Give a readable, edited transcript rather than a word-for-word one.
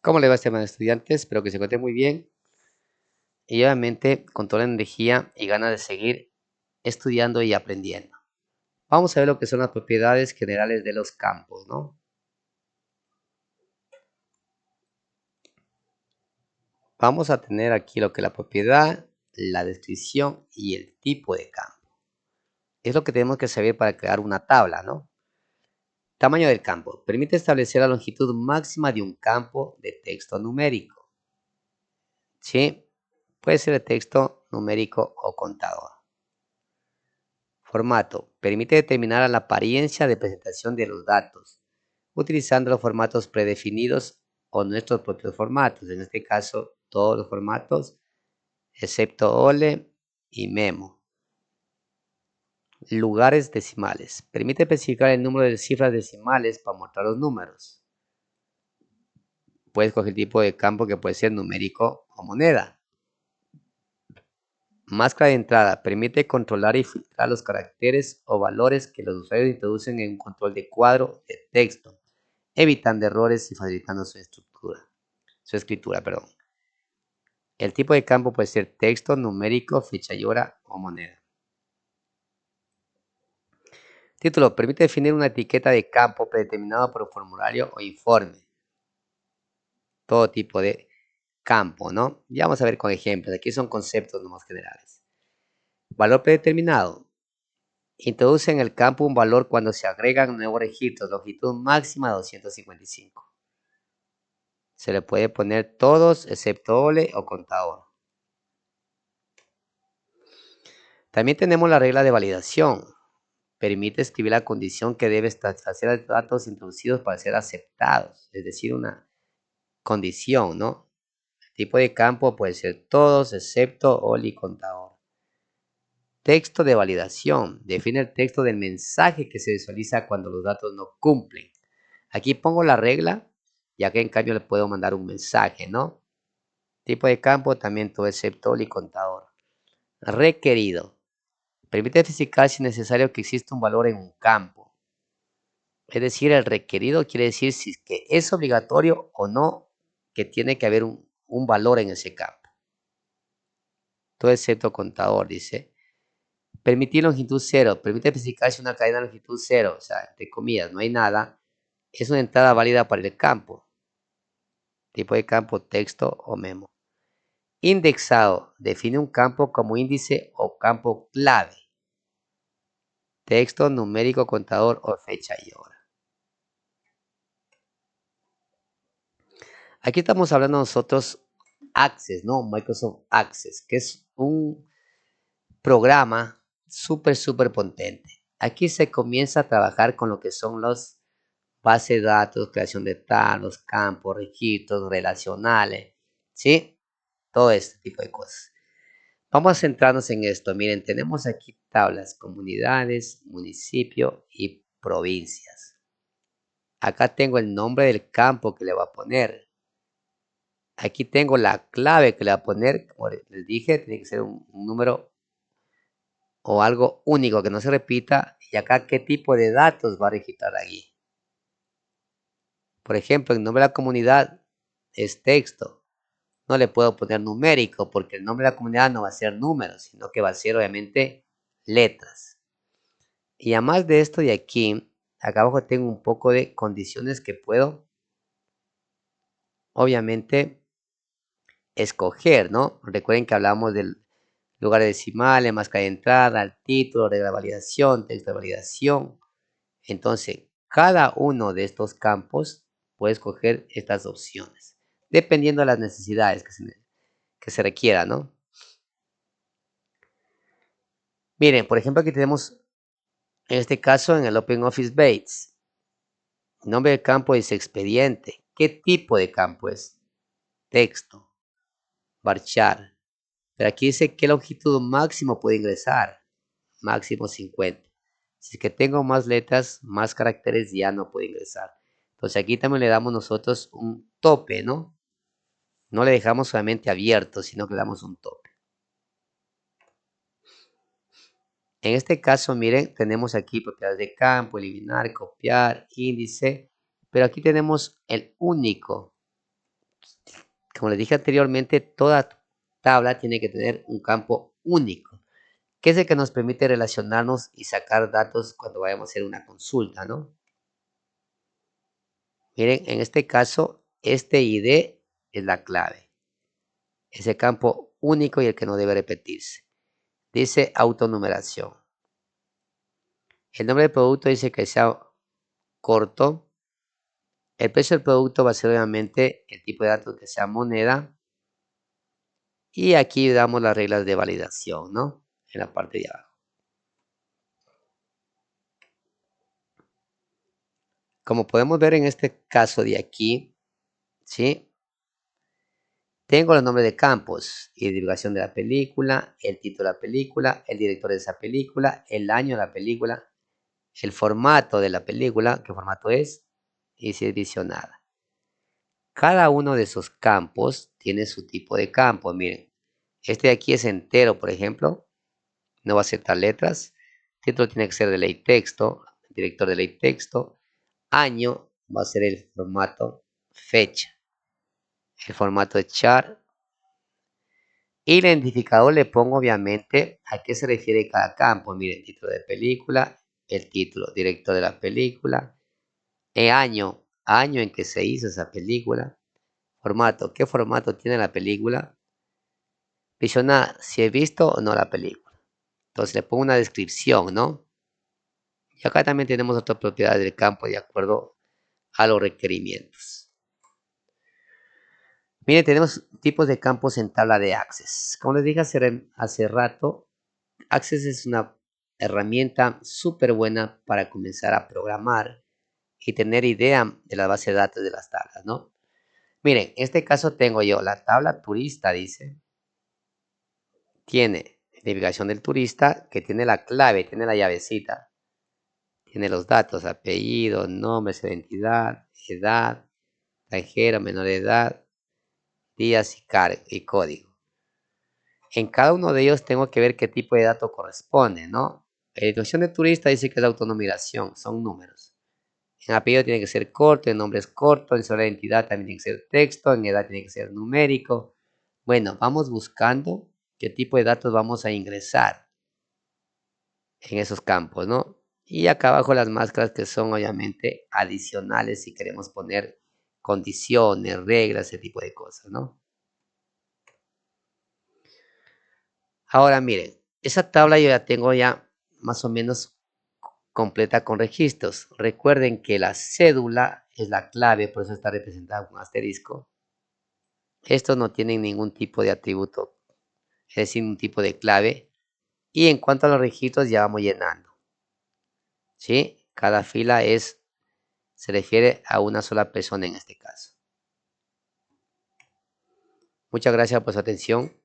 ¿Cómo le va, estimados estudiantes? Espero que se encuentren muy bien y obviamente con toda la energía y ganas de seguir estudiando y aprendiendo. Vamos a ver lo que son las propiedades generales de los campos, ¿no? Vamos a tener aquí lo que es la propiedad, la descripción y el tipo de campo. Es lo que tenemos que saber para crear una tabla, ¿no? Tamaño del campo. Permite establecer la longitud máxima de un campo de texto numérico. ¿Sí? Puede ser de texto numérico o contador. Formato. Permite determinar la apariencia de presentación de los datos, utilizando los formatos predefinidos o nuestros propios formatos. En este caso, todos los formatos, excepto OLE y MEMO. Lugares decimales. Permite especificar el número de cifras decimales para mostrar los números. Puedes escoger el tipo de campo que puede ser numérico o moneda. Máscara de entrada. Permite controlar y filtrar los caracteres o valores que los usuarios introducen en un control de cuadro de texto, evitando errores y facilitando su escritura. El tipo de campo puede ser texto, numérico, fecha y hora o moneda. Título. Permite definir una etiqueta de campo predeterminado por un formulario o informe. Todo tipo de campo, ¿no? Ya vamos a ver con ejemplos. Aquí son conceptos nomás generales. Valor predeterminado. Introduce en el campo un valor cuando se agregan nuevos registros, longitud máxima 255. Se le puede poner todos excepto OLE o contador. También tenemos la regla de validación. Permite escribir la condición que debe satisfacer los datos introducidos para ser aceptados, es decir, una condición, ¿no? El tipo de campo puede ser todos excepto OLE y contador. Texto de validación. Define el texto del mensaje que se visualiza cuando los datos no cumplen. Aquí pongo la regla, ya que en cambio le puedo mandar un mensaje, ¿no? Tipo de campo también todo excepto OLE y contador. Requerido. Permite especificar si es necesario que exista un valor en un campo. Es decir, el requerido quiere decir si es que es obligatorio o no que tiene que haber un valor en ese campo. Todo excepto contador, dice. Permitir longitud cero. Permite especificar si una cadena de longitud cero, o sea, entre comillas, no hay nada, es una entrada válida para el campo. Tipo de campo, texto o memo. Indexado. Define un campo como índice o campo clave. Texto, numérico, contador o fecha y hora. Aquí estamos hablando nosotros Access, ¿no? Microsoft Access, que es un programa súper potente. Aquí se comienza a trabajar con lo que son los bases de datos, creación de tablas, campos, registros relacionales, ¿sí? Todo este tipo de cosas. Vamos a centrarnos en esto. Miren, tenemos aquí tablas, comunidades, municipio y provincias. Acá tengo el nombre del campo que le va a poner. Aquí tengo la clave que le va a poner. Como les dije, tiene que ser un número o algo único que no se repita. Y acá qué tipo de datos va a registrar aquí. Por ejemplo, el nombre de la comunidad es texto. No le puedo poner numérico porque el nombre de la comunidad no va a ser números, sino que va a ser obviamente letras. Y además de esto de aquí, acá abajo tengo un poco de condiciones que puedo obviamente escoger, ¿no? Recuerden que hablamos del lugar decimal, máscara de entrada, el título, regla de validación, texto de validación. Entonces, cada uno de estos campos puede escoger estas opciones, dependiendo de las necesidades que se requiera, ¿no? Miren, por ejemplo, aquí tenemos, en este caso, en el OpenOffice Base, nombre del campo es expediente. ¿Qué tipo de campo es? Texto, varchar. Pero aquí dice qué longitud máximo puede ingresar. Máximo 50. Si es que tengo más letras, más caracteres, ya no puede ingresar. Entonces aquí también le damos nosotros un tope, ¿no? No le dejamos solamente abierto, sino que le damos un tope. En este caso, miren, tenemos aquí propiedades de campo, eliminar, copiar, índice. Pero aquí tenemos el único Como les dije anteriormente, toda tabla tiene que tener un campo único, que es el que nos permite relacionarnos y sacar datos cuando vayamos a hacer una consulta, ¿no? Miren, en este caso, este ID es la clave. Ese campo único y el que no debe repetirse. Dice autonumeración. El nombre del producto dice que sea corto. El precio del producto va a ser obviamente el tipo de datos que sea moneda. Y aquí damos las reglas de validación, ¿no? En la parte de abajo. Como podemos ver en este caso de aquí, ¿sí? Tengo los nombres de campos, identificación de la película, el título de la película, el director de esa película, el año de la película, el formato de la película, qué formato es, y si es visionada. Cada uno de esos campos tiene su tipo de campo. Miren, este de aquí es entero, por ejemplo, no va a aceptar letras. Título tiene que ser de ley texto, director de ley texto. Año va a ser el formato fecha. El formato de chart. Y el identificador le pongo obviamente a qué se refiere cada campo. Miren, título de película, el título, director de la película, el año en que se hizo esa película, formato, qué formato tiene la película, visionar si he visto o no la película. Entonces le pongo una descripción, ¿no? Y acá también tenemos otras propiedades del campo de acuerdo a los requerimientos. Miren, tenemos tipos de campos en tabla de Access. Como les dije hace rato, Access es una herramienta súper buena para comenzar a programar y tener idea de la base de datos de las tablas, ¿no? Miren, en este caso tengo yo la tabla turista, dice, tiene identificación del turista, que tiene la clave, tiene la llavecita, tiene los datos, apellido, nombre, identidad, edad, extranjero, menor de edad, días y código. En cada uno de ellos tengo que ver qué tipo de dato corresponde, ¿no? La identificación de turista dice que es la autonumeración, son números. En apellido tiene que ser corto, en nombre es corto, en sola identidad también tiene que ser texto, en edad tiene que ser numérico. Bueno, vamos buscando qué tipo de datos vamos a ingresar en esos campos, ¿no? Y acá abajo las máscaras que son obviamente adicionales si queremos poner condiciones, reglas, ese tipo de cosas, ¿no? Ahora miren, esa tabla yo ya tengo ya más o menos completa con registros. Recuerden que la cédula es la clave, por eso está representada con asterisco. Estos no tienen ningún tipo de atributo, es decir, un tipo de clave. Y en cuanto a los registros ya vamos llenando, ¿sí? Cada fila se refiere a una sola persona en este caso. Muchas gracias por su atención.